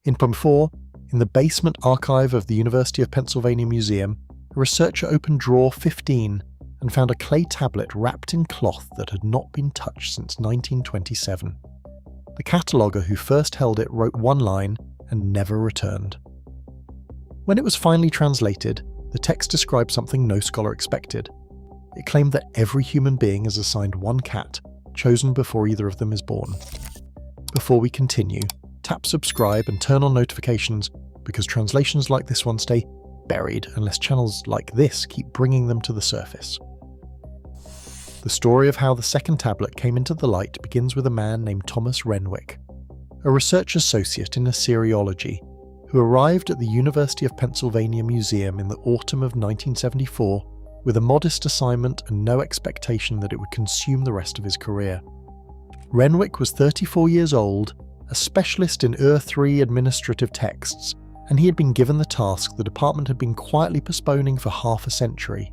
In 4, in the basement archive of the University of Pennsylvania Museum, a researcher opened drawer 15 and found a clay tablet wrapped in cloth that had not been touched since 1927. The cataloguer who first held it wrote one line and never returned. When it was finally translated, the text described something no scholar expected. It claimed that every human being is assigned one cat, chosen before either of them is born. Before we continue, tap subscribe and turn on notifications, because translations like this one stay buried unless channels like this keep bringing them to the surface. The story of how the second tablet came into the light begins with a man named Thomas Renwick, a research associate in Assyriology, who arrived at the University of Pennsylvania Museum in the autumn of 1974 with a modest assignment and no expectation that it would consume the rest of his career. Renwick was 34 years old, a specialist in Ur-3 administrative texts, and he had been given the task the department had been quietly postponing for half a century.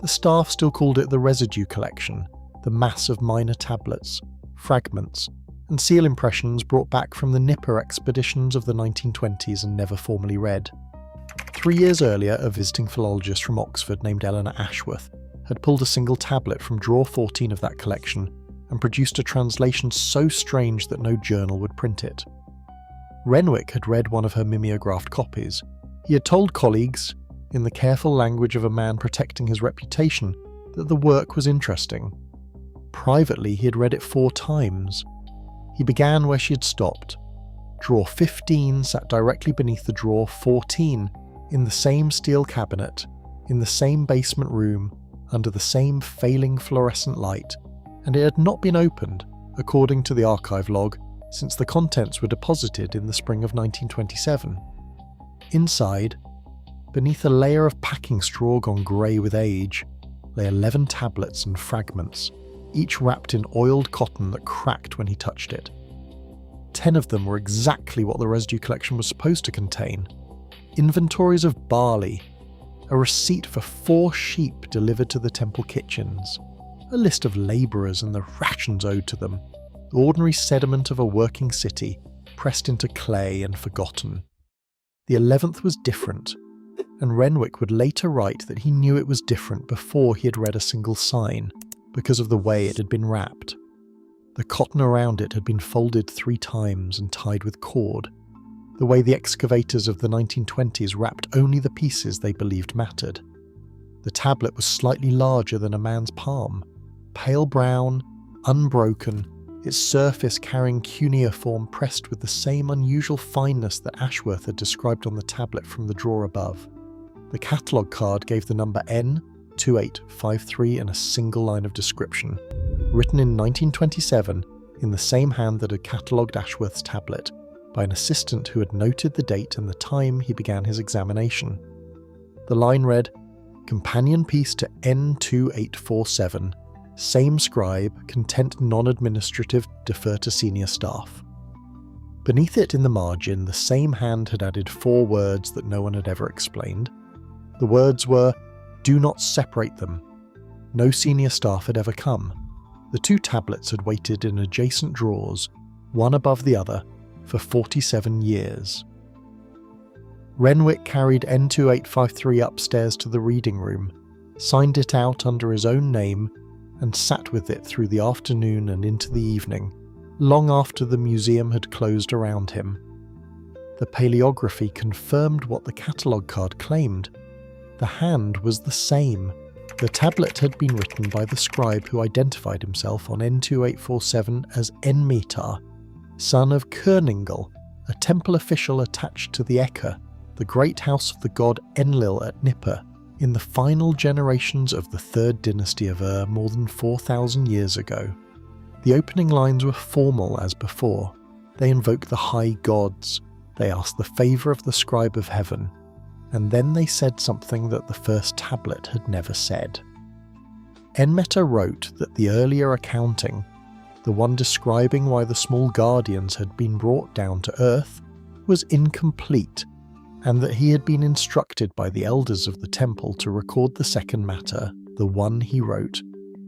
The staff still called it the residue collection, the mass of minor tablets, fragments, and seal impressions brought back from the Nippur expeditions of the 1920s and never formally read. 3 years earlier, a visiting philologist from Oxford named Eleanor Ashworth had pulled a single tablet from drawer 14 of that collection and produced a translation so strange that no journal would print it. Renwick had read one of her mimeographed copies. He had told colleagues, in the careful language of a man protecting his reputation, that the work was interesting. Privately, he had read it 4 times. He began where she had stopped. Drawer 15 sat directly beneath the drawer 14, in the same steel cabinet, in the same basement room, under the same failing fluorescent light, and it had not been opened, according to the archive log, since the contents were deposited in the spring of 1927. Inside, beneath a layer of packing straw gone grey with age, lay 11 tablets and fragments, each wrapped in oiled cotton that cracked when he touched it. 10 of them were exactly what the residue collection was supposed to contain. Inventories of barley, a receipt for 4 sheep delivered to the temple kitchens, a list of labourers and the rations owed to them, the ordinary sediment of a working city, pressed into clay and forgotten. The 11th was different, and Renwick would later write that he knew it was different before he had read a single sign, because of the way it had been wrapped. The cotton around it had been folded 3 times and tied with cord, the way the excavators of the 1920s wrapped only the pieces they believed mattered. The tablet was slightly larger than a man's palm, pale brown, unbroken, its surface carrying cuneiform pressed with the same unusual fineness that Ashworth had described on the tablet from the drawer above. The catalogue card gave the number N2853 and a single line of description, written in 1927 in the same hand that had catalogued Ashworth's tablet, by an assistant who had noted the date and the time he began his examination. The line read, "Companion piece to N2847. Same scribe, content non-administrative, defer to senior staff." Beneath it in the margin, the same hand had added 4 words that no one had ever explained. The words were, "Do not separate them." No senior staff had ever come. The 2 tablets had waited in adjacent drawers, one above the other, for 47 years. Renwick carried N2853 upstairs to the reading room, signed it out under his own name, and sat with it through the afternoon and into the evening, long after the museum had closed around him. The paleography confirmed what the catalogue card claimed. The hand was the same. The tablet had been written by the scribe who identified himself on N2847 as Enmetar, son of Kerningel, a temple official attached to the Eka, the great house of the god Enlil at Nippur, in the final generations of the 3rd dynasty of Ur more than 4,000 years ago. The opening lines were formal as before. They invoked the high gods, they asked the favour of the scribe of heaven, and then they said something that the first tablet had never said. Enmetar wrote that the earlier accounting, the one describing why the small guardians had been brought down to earth, was incomplete, and that he had been instructed by the elders of the temple to record the second matter, the one he wrote,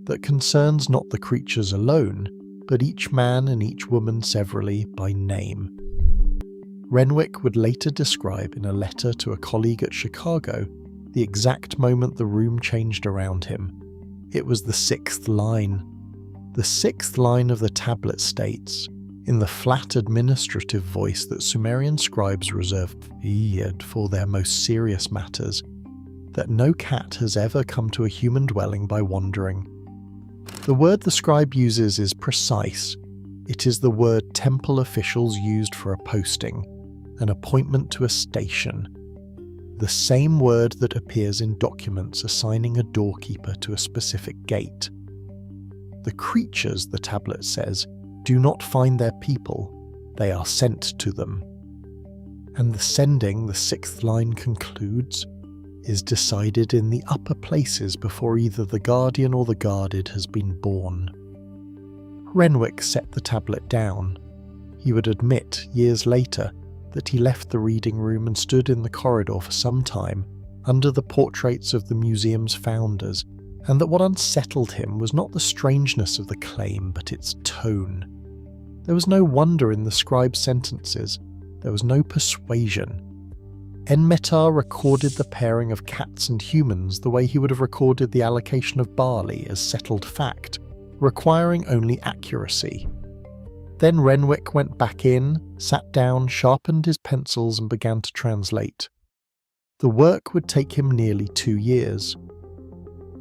that concerns not the creatures alone, but each man and each woman severally by name. Renwick would later describe in a letter to a colleague at Chicago the exact moment the room changed around him. It was the sixth line. The sixth line of the tablet states, in the flat administrative voice that Sumerian scribes reserved for their most serious matters, that no cat has ever come to a human dwelling by wandering. The word the scribe uses is precise. It is the word temple officials used for a posting, an appointment to a station. The same word that appears in documents assigning a doorkeeper to a specific gate. The creatures, the tablet says, do not find their people, they are sent to them. And the sending, the sixth line concludes, is decided in the upper places before either the guardian or the guarded has been born. Renwick set the tablet down. He would admit, years later, that he left the reading room and stood in the corridor for some time under the portraits of the museum's founders, and that what unsettled him was not the strangeness of the claim, but its tone. There was no wonder in the scribe's sentences. There was no persuasion. Enmetar recorded the pairing of cats and humans the way he would have recorded the allocation of barley as settled fact, requiring only accuracy. Then Renwick went back in, sat down, sharpened his pencils and began to translate. The work would take him nearly 2 years.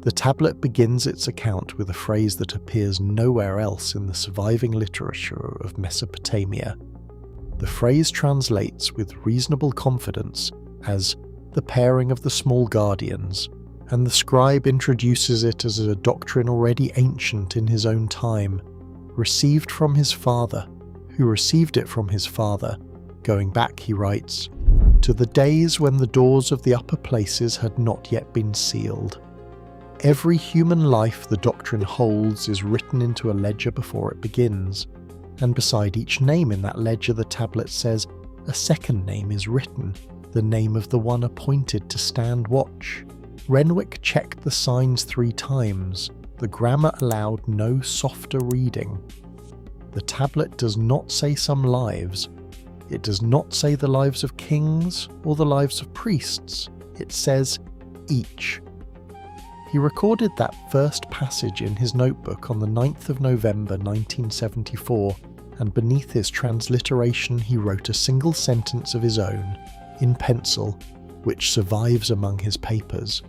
The tablet begins its account with a phrase that appears nowhere else in the surviving literature of Mesopotamia. The phrase translates with reasonable confidence as the pairing of the small guardians, and the scribe introduces it as a doctrine already ancient in his own time, received from his father, who received it from his father, going back, he writes, to the days when the doors of the upper places had not yet been sealed. Every human life the doctrine holds is written into a ledger before it begins, and beside each name in that ledger the tablet says a second name is written, the name of the one appointed to stand watch. Renwick checked the signs 3 times. The grammar allowed no softer reading. The tablet does not say some lives. It does not say the lives of kings or the lives of priests. It says each. He recorded that first passage in his notebook on the 9th of November 1974, and beneath his transliteration he wrote a single sentence of his own, in pencil, which survives among his papers.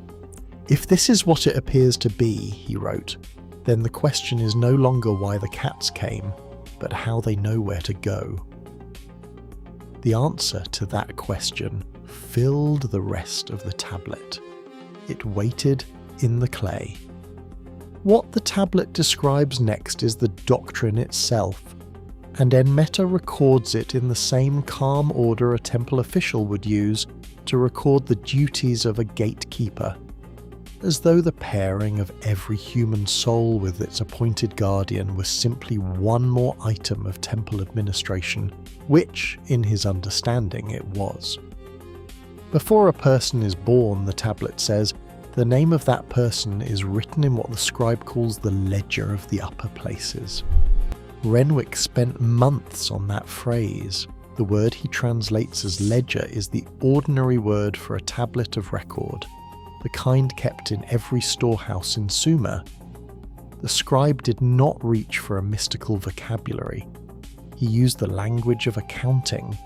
If this is what it appears to be, he wrote, then the question is no longer why the cats came, but how they know where to go. The answer to that question filled the rest of the tablet. It waited in the clay. What the tablet describes next is the doctrine itself, and Enmetar records it in the same calm order a temple official would use to record the duties of a gatekeeper, as though the pairing of every human soul with its appointed guardian was simply one more item of temple administration, which, in his understanding, it was. Before a person is born, the tablet says, the name of that person is written in what the scribe calls the ledger of the upper places. Renwick spent months on that phrase. The word he translates as ledger is the ordinary word for a tablet of record, the kind kept in every storehouse in Sumer. The scribe did not reach for a mystical vocabulary. He used the language of accounting,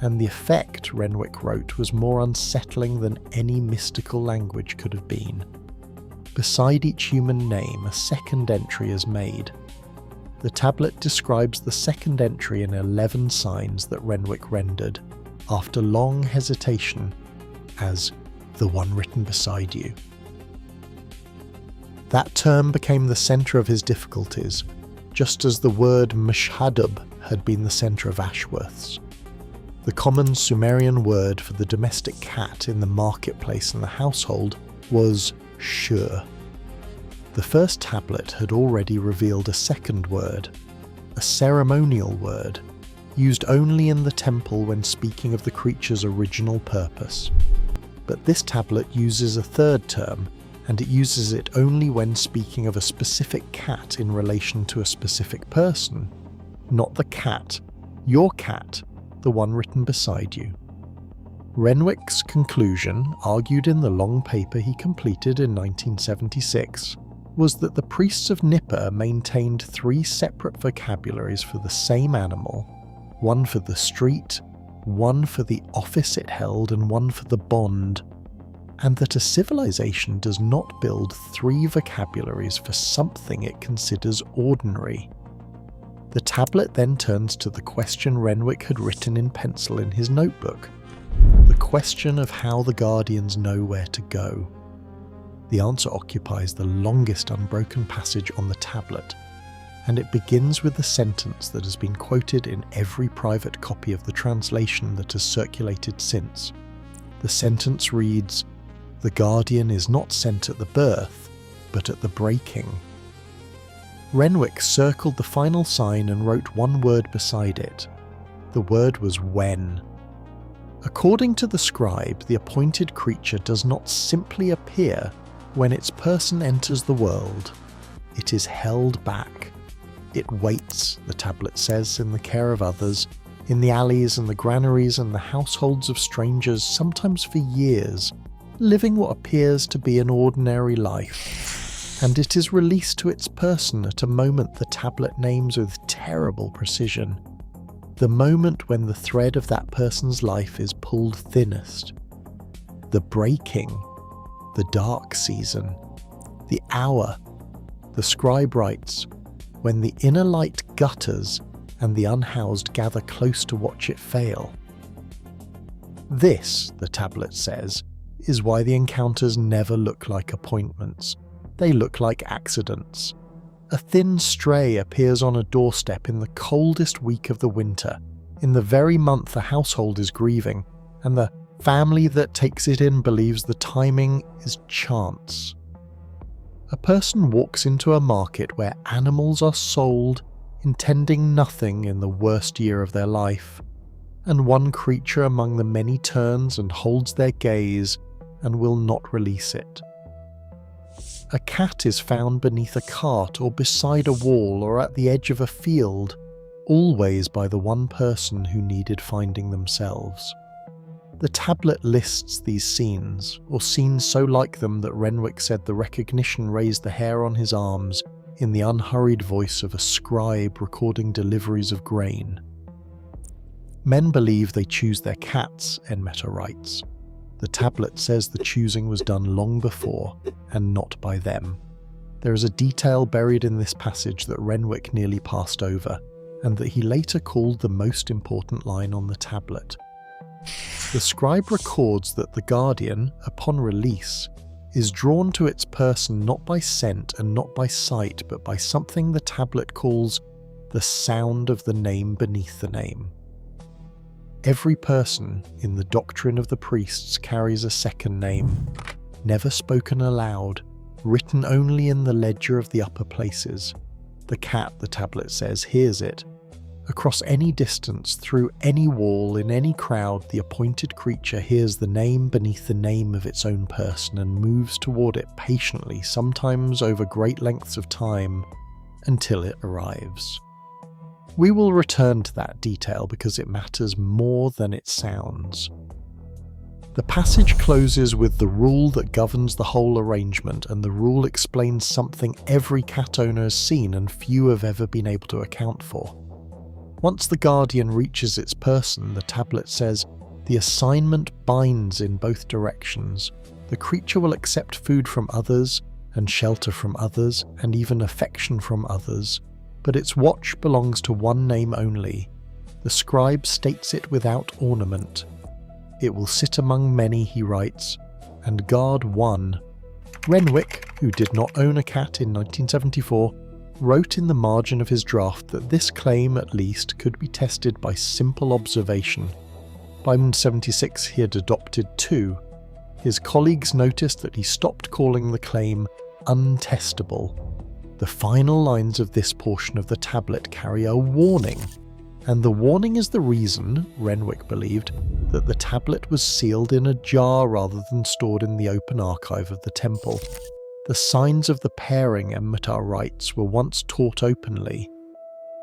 and the effect, Renwick wrote, was more unsettling than any mystical language could have been. Beside each human name, a second entry is made. The tablet describes the second entry in 11 signs that Renwick rendered, after long hesitation, as the one written beside you. That term became the centre of his difficulties, just as the word mashhadub had been the centre of Ashworth's. The common Sumerian word for the domestic cat in the marketplace and the household was shur. The first tablet had already revealed a second word, a ceremonial word, used only in the temple when speaking of the creature's original purpose. But this tablet uses a third term, and it uses it only when speaking of a specific cat in relation to a specific person. Not the cat, your cat, the one written beside you. Renwick's conclusion, argued in the long paper he completed in 1976, was that the priests of Nippur maintained 3 separate vocabularies for the same animal, one for the street, one for the office it held, and one for the bond, and that a civilization does not build 3 vocabularies for something it considers ordinary. The tablet then turns to the question Renwick had written in pencil in his notebook, the question of how the Guardians know where to go. The answer occupies the longest unbroken passage on the tablet, and it begins with the sentence that has been quoted in every private copy of the translation that has circulated since. The sentence reads, "The Guardian is not sent at the birth, but at the breaking." Renwick circled the final sign and wrote one word beside it. The word was when. According to the scribe, the appointed creature does not simply appear when its person enters the world. It is held back. It waits, the tablet says, in the care of others, in the alleys and the granaries and the households of strangers, sometimes for years, living what appears to be an ordinary life. And it is released to its person at a moment the tablet names with terrible precision. The moment when the thread of that person's life is pulled thinnest. The breaking. The dark season. The hour. The scribe writes, when the inner light gutters and the unhoused gather close to watch it fail. This, the tablet says, is why the encounters never look like appointments. They look like accidents. A thin stray appears on a doorstep in the coldest week of the winter, in the very month the household is grieving, and the family that takes it in believes the timing is chance. A person walks into a market where animals are sold, intending nothing in the worst year of their life, and one creature among the many turns and holds their gaze and will not release it. A cat is found beneath a cart or beside a wall or at the edge of a field, always by the one person who needed finding themselves. The tablet lists these scenes, or scenes so like them that Renwick said the recognition raised the hair on his arms in the unhurried voice of a scribe recording deliveries of grain. Men believe they choose their cats, Enmeta writes. The tablet says the choosing was done long before, and not by them. There is a detail buried in this passage that Renwick nearly passed over, and that he later called the most important line on the tablet. The scribe records that the Guardian, upon release, is drawn to its person not by scent and not by sight, but by something the tablet calls the sound of the name beneath the name. Every person in the doctrine of the priests carries a second name, never spoken aloud, written only in the ledger of the upper places. The cat, the tablet says, hears it. Across any distance, through any wall, in any crowd, the appointed creature hears the name beneath the name of its own person and moves toward it patiently, sometimes over great lengths of time, until it arrives. We will return to that detail because it matters more than it sounds. The passage closes with the rule that governs the whole arrangement, and the rule explains something every cat owner has seen and few have ever been able to account for. Once the Guardian reaches its person, the tablet says, the assignment binds in both directions. The creature will accept food from others, and shelter from others, and even affection from others, but its watch belongs to one name only. The scribe states it without ornament. It will sit among many, he writes, and guard one. Renwick, who did not own a cat in 1974, wrote in the margin of his draft that this claim, at least, could be tested by simple observation. By 1976 he had adopted 2. His colleagues noticed that he stopped calling the claim untestable. The final lines of this portion of the tablet carry a warning, and the warning is the reason, Renwick believed, that the tablet was sealed in a jar rather than stored in the open archive of the temple. The signs of the pairing, Enmeta writes, were once taught openly.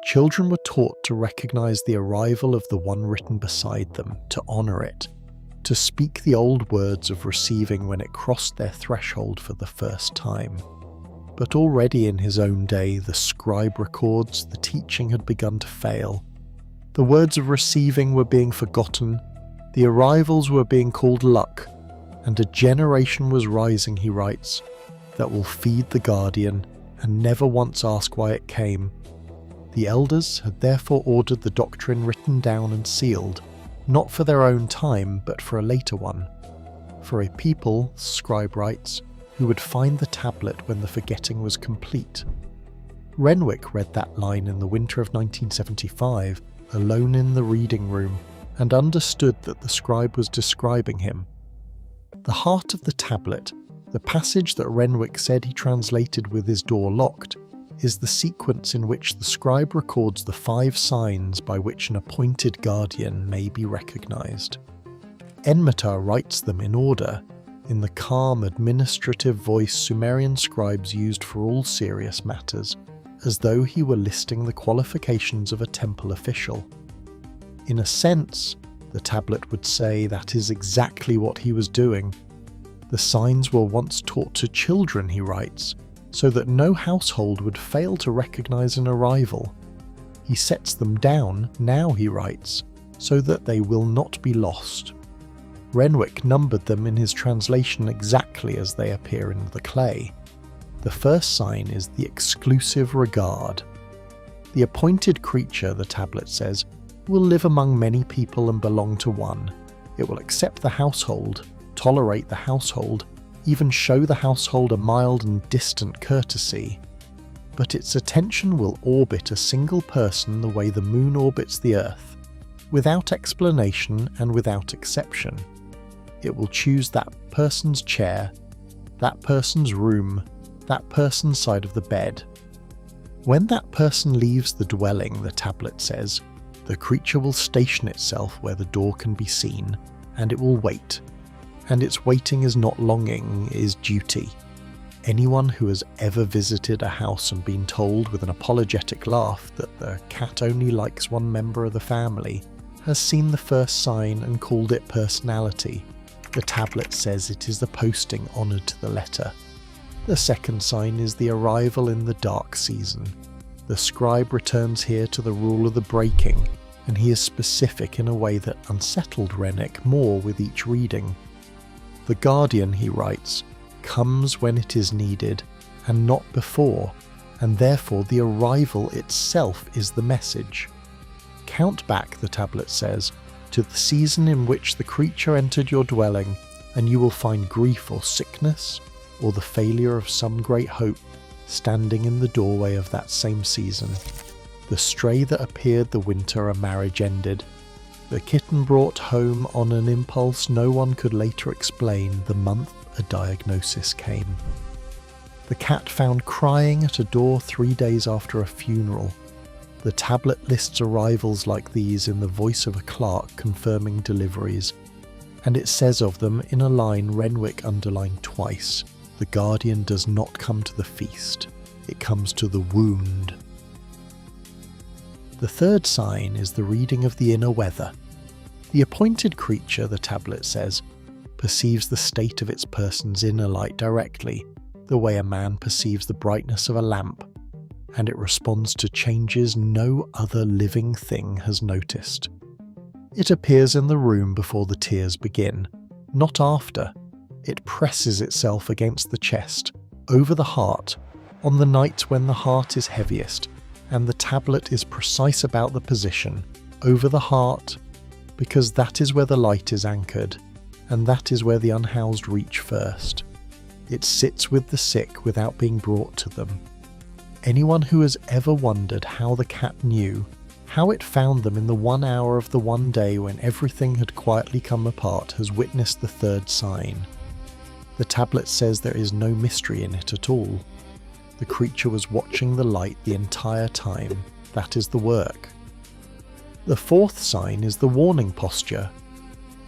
children were taught to recognize the arrival of the one written beside them, to honor it, to speak the old words of receiving when it crossed their threshold for the first time. But already in his own day, the scribe records, the teaching had begun to fail. The words of receiving were being forgotten, the arrivals were being called luck, and a generation was rising, he writes, that will feed the guardian and never once ask why it came. The elders had therefore ordered the doctrine written down and sealed, not for their own time, but for a later one. For a people, scribe writes, who would find the tablet when the forgetting was complete. Renwick read that line in the winter of 1975, alone in the reading room, and understood that the scribe was describing him. The heart of the tablet, the passage that Renwick said he translated with his door locked, is the sequence in which the scribe records the 5 signs by which an appointed guardian may be recognized. Enmetar writes them in order, in the calm, administrative voice Sumerian scribes used for all serious matters, as though he were listing the qualifications of a temple official. In a sense, the tablet would say that is exactly what he was doing. The signs were once taught to children, he writes, so that no household would fail to recognize an arrival. He sets them down now, he writes, so that they will not be lost. Renwick numbered them in his translation exactly as they appear in the clay. The first sign is the exclusive regard. The appointed creature, the tablet says, will live among many people and belong to one. It will accept the household, tolerate the household, even show the household a mild and distant courtesy. But its attention will orbit a single person the way the moon orbits the earth, without explanation and without exception. It will choose that person's chair, that person's room, that person's side of the bed. When that person leaves the dwelling, the tablet says, the creature will station itself where the door can be seen, and it will wait. And its waiting is not longing, it is duty. Anyone who has ever visited a house and been told with an apologetic laugh that the cat only likes one member of the family has seen the first sign and called it personality. The tablet says it is the posting honoured to the letter. The second sign is the arrival in the dark season. The scribe returns here to the rule of the breaking, and he is specific in a way that unsettled Renwick more with each reading. The guardian, he writes, comes when it is needed, and not before, and therefore the arrival itself is the message. Count back, the tablet says, to the season in which the creature entered your dwelling, and you will find grief or sickness, or the failure of some great hope, standing in the doorway of that same season. The stray that appeared the winter a marriage ended. The kitten brought home on an impulse no one could later explain the month a diagnosis came. The cat found crying at a door 3 days after a funeral. The tablet lists arrivals like these in the voice of a clerk confirming deliveries, and it says of them in a line Renwick underlined twice, the guardian does not come to the feast, it comes to the wound. The third sign is the reading of the inner weather. The appointed creature, the tablet says, perceives the state of its person's inner light directly, the way a man perceives the brightness of a lamp, and it responds to changes no other living thing has noticed. It appears in the room before the tears begin, not after. It presses itself against the chest, over the heart, on the night when the heart is heaviest, and the tablet is precise about the position, over the heart, because that is where the light is anchored, and that is where the unhoused reach first. It sits with the sick without being brought to them. Anyone who has ever wondered how the cat knew, how it found them in the 1 hour of the one day when everything had quietly come apart, has witnessed the third sign. The tablet says there is no mystery in it at all. The creature was watching the light the entire time. That is the work. The fourth sign is the warning posture.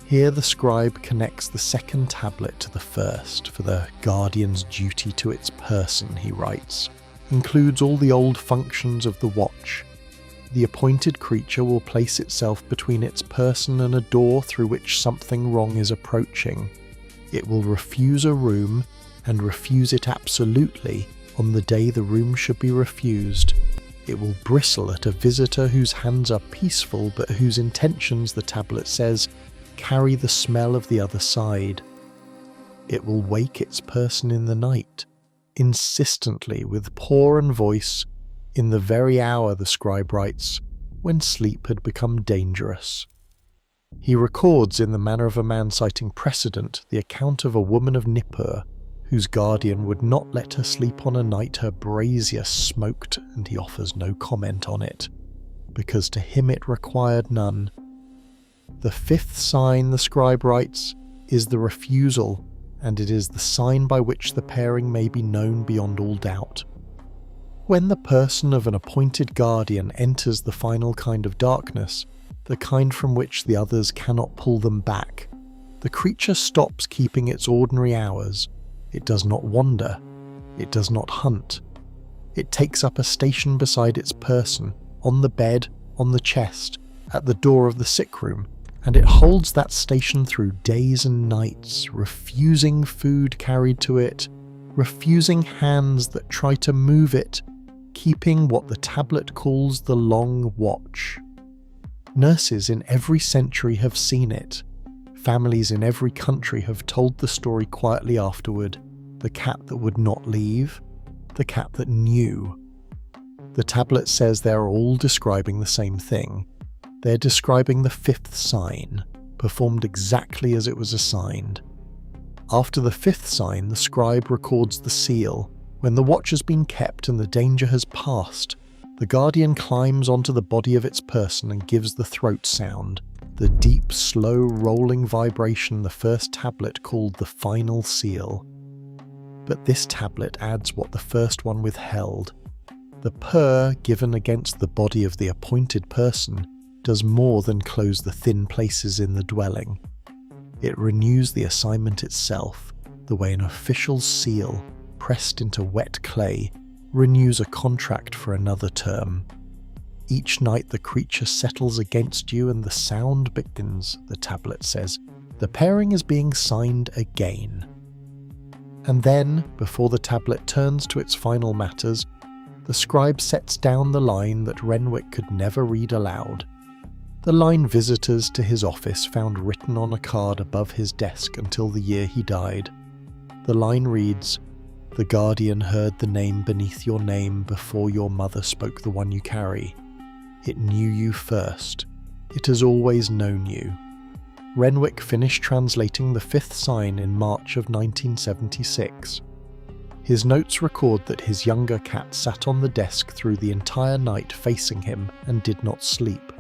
Here the scribe connects the second tablet to the first, for the guardian's duty to its person, he writes, includes all the old functions of the watch. the appointed creature will place itself between its person and a door through which something wrong is approaching. It will refuse a room, and refuse it absolutely on the day the room should be refused. It will bristle at a visitor whose hands are peaceful but whose intentions, the tablet says, carry the smell of the other side. It will wake its person in the night, insistently with paw and voice, in the very hour, the scribe writes, when sleep had become dangerous. He records, in the manner of a man citing precedent, the account of a woman of Nippur, whose guardian would not let her sleep on a night her brazier smoked, and he offers no comment on it, because to him it required none. The fifth sign, the scribe writes, is the refusal, and it is the sign by which the pairing may be known beyond all doubt. When the person of an appointed guardian enters the final kind of darkness, the kind from which the others cannot pull them back, the creature stops keeping its ordinary hours. It does not wander. It does not hunt. It takes up a station beside its person, on the bed, on the chest, at the door of the sick room, and it holds that station through days and nights, refusing food carried to it, refusing hands that try to move it, keeping what the tablet calls the long watch. Nurses in every century have seen it. Families in every country have told the story quietly afterward. The cat that would not leave, the cat that knew. The tablet says they are all describing the same thing. They're describing the fifth sign, performed exactly as it was assigned. After the fifth sign, the scribe records the seal. When the watch has been kept and the danger has passed, the guardian climbs onto the body of its person and gives the throat sound, the deep, slow, rolling vibration the first tablet called the final seal. But this tablet adds what the first one withheld. The purr given against the body of the appointed person does more than close the thin places in the dwelling. It renews the assignment itself, the way an official seal, pressed into wet clay, renews a contract for another term. Each night the creature settles against you and the sound begins, the tablet says. The pairing is being signed again. And then, before the tablet turns to its final matters, the scribe sets down the line that Renwick could never read aloud. The line visitors to his office found written on a card above his desk until the year he died. The line reads, "The guardian heard the name beneath your name before your mother spoke the one you carry. It knew you first. It has always known you." Renwick finished translating the fifth sign in March of 1976. His notes record that his younger cat sat on the desk through the entire night facing him and did not sleep.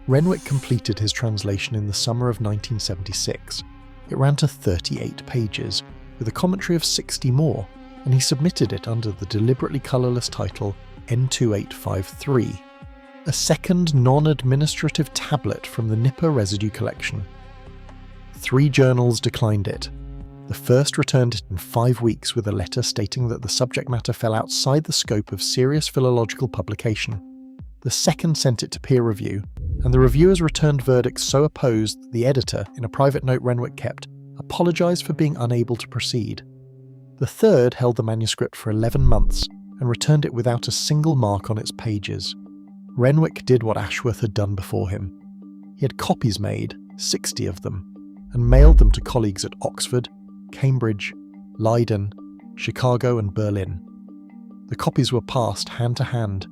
Renwick completed his translation in the summer of 1976. It ran to 38 pages, with a commentary of 60 more, and he submitted it under the deliberately colourless title N2853, a second non-administrative tablet from the Nippur residue collection. 3 journals declined it. The first returned it in 5 weeks with a letter stating that the subject matter fell outside the scope of serious philological publication. The second sent it to peer review, and the reviewers returned verdicts so opposed that the editor, in a private note Renwick kept, apologised for being unable to proceed. The third held the manuscript for 11 months and returned it without a single mark on its pages. Renwick did what Ashworth had done before him. He had copies made, 60 of them, and mailed them to colleagues at Oxford, Cambridge, Leiden, Chicago and Berlin. The copies were passed hand to hand,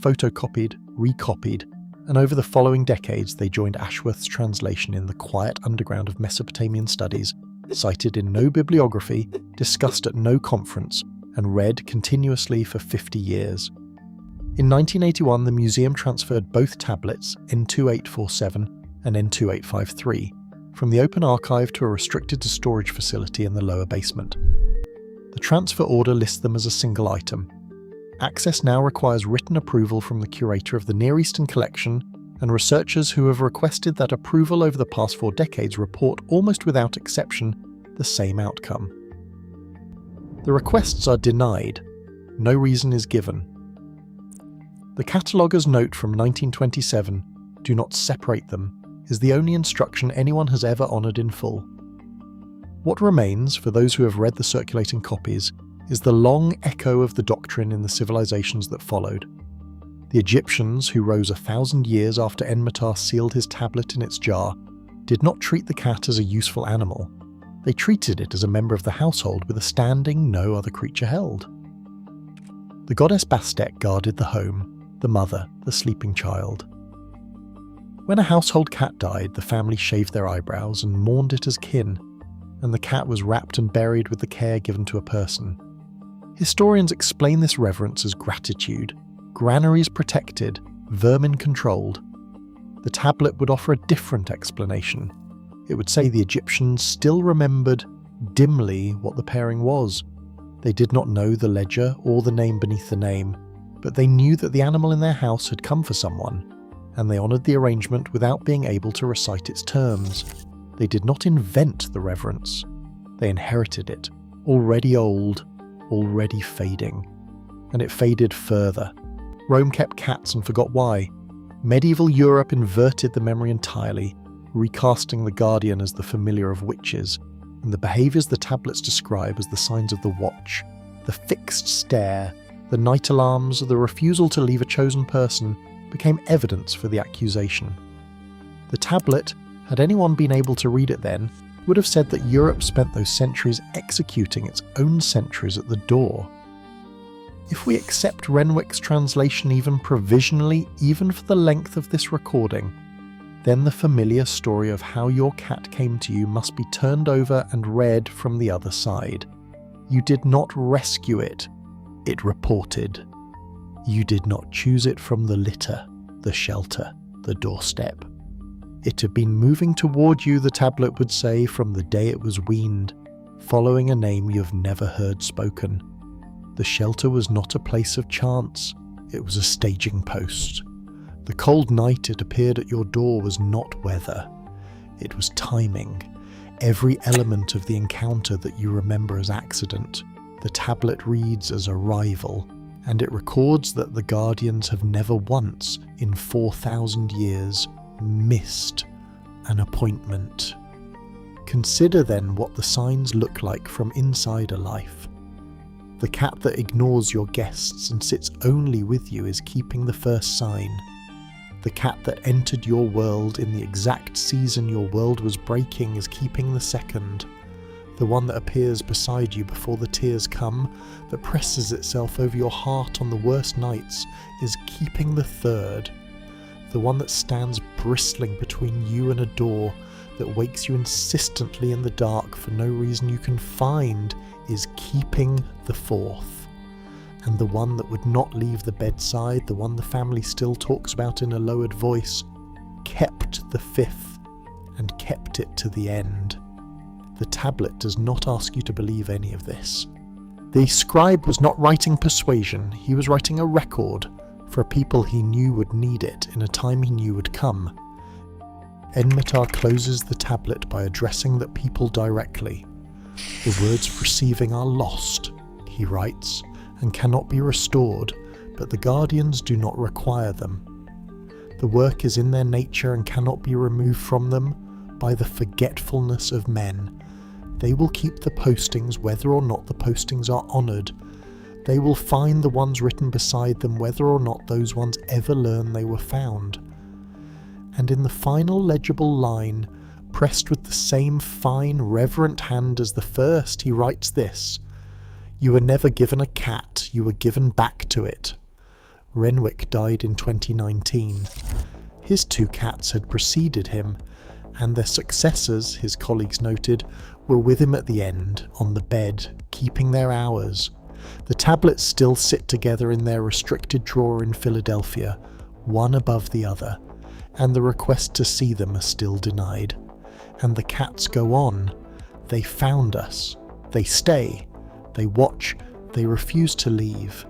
photocopied, recopied, and over the following decades they joined Ashworth's translation in the quiet underground of Mesopotamian studies, cited in no bibliography, discussed at no conference, and read continuously for 50 years. In 1981, the museum transferred both tablets, N2847 and N2853, from the open archive to a restricted to storage facility in the lower basement. The transfer order lists them as a single item. Access now requires written approval from the curator of the Near Eastern collection, and researchers who have requested that approval over the past 4 decades report almost without exception the same outcome. The requests are denied. No reason is given. The cataloguer's note from 1927, "Do not separate them," is the only instruction anyone has ever honoured in full. What remains, for those who have read the circulating copies, is the long echo of the doctrine in the civilizations that followed. The Egyptians, who rose 1,000 years after Enmetar sealed his tablet in its jar, did not treat the cat as a useful animal. They treated it as a member of the household with a standing no other creature held. The goddess Bastet guarded the home, the mother, the sleeping child. When a household cat died, the family shaved their eyebrows and mourned it as kin, and the cat was wrapped and buried with the care given to a person. Historians explain this reverence as gratitude, granaries protected, vermin controlled. The tablet would offer a different explanation. It would say the Egyptians still remembered, dimly, what the pairing was. They did not know the ledger or the name beneath the name, but they knew that the animal in their house had come for someone, and they honoured the arrangement without being able to recite its terms. They did not invent the reverence. They inherited it, already old, already fading. And it faded further. Rome kept cats and forgot why. Medieval Europe inverted the memory entirely, recasting the guardian as the familiar of witches, and the behaviours the tablets describe as the signs of the watch, the fixed stare, the night alarms, the refusal to leave a chosen person, became evidence for the accusation. The tablet, had anyone been able to read it then, would have said that Europe spent those centuries executing its own centuries at the door. If we accept Renwick's translation even provisionally, even for the length of this recording, then the familiar story of how your cat came to you must be turned over and read from the other side. You did not rescue it, it reported. You did not choose it from the litter, the shelter, the doorstep. It had been moving toward you, the tablet would say, from the day it was weaned, following a name you have never heard spoken. The shelter was not a place of chance, it was a staging post. The cold night it appeared at your door was not weather, it was timing. Every element of the encounter that you remember as accident, the tablet reads as arrival, and it records that the Guardians have never once, in 4,000 years, missed an appointment. Consider then what the signs look like from inside a life. The cat that ignores your guests and sits only with you is keeping the first sign. The cat that entered your world in the exact season your world was breaking is keeping the second. The one that appears beside you before the tears come, that presses itself over your heart on the worst nights, is keeping the third. The one that stands bristling between you and a door, that wakes you insistently in the dark for no reason you can find, is keeping the fourth. And the one that would not leave the bedside, the one the family still talks about in a lowered voice, kept the fifth, and kept it to the end. The tablet does not ask you to believe any of this. The scribe was not writing persuasion, he was writing a record for a people he knew would need it in a time he knew would come. Enmetar closes the tablet by addressing the people directly. The words of receiving are lost, he writes, and cannot be restored, but the Guardians do not require them. The work is in their nature and cannot be removed from them by the forgetfulness of men. They will keep the postings whether or not the postings are honoured. They will find the ones written beside them whether or not those ones ever learn they were found. And in the final legible line, pressed with the same fine, reverent hand as the first, he writes this: "You were never given a cat, you were given back to it." Renwick died in 2019. His 2 cats had preceded him, and their successors, his colleagues noted, were with him at the end, on the bed, keeping their hours. The tablets still sit together in their restricted drawer in Philadelphia, one above the other, and the request to see them are still denied. And the cats go on. They found us. They stay. They watch. They refuse to leave.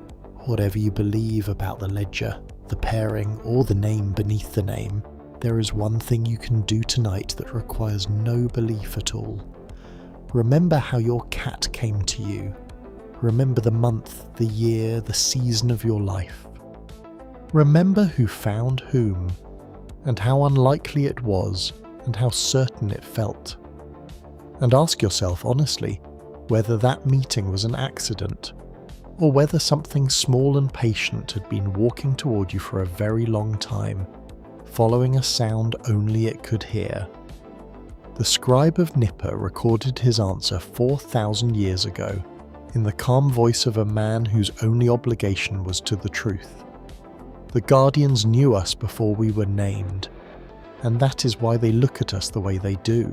Whatever you believe about the ledger, the pairing, or the name beneath the name, there is one thing you can do tonight that requires no belief at all. Remember how your cat came to you. Remember the month, the year, the season of your life. Remember who found whom, and how unlikely it was, and how certain it felt. And ask yourself honestly whether that meeting was an accident, or whether something small and patient had been walking toward you for a very long time, following a sound only it could hear. The scribe of Nippur recorded his answer 4,000 years ago, in the calm voice of a man whose only obligation was to the truth. The guardians knew us before we were named, and that is why they look at us the way they do.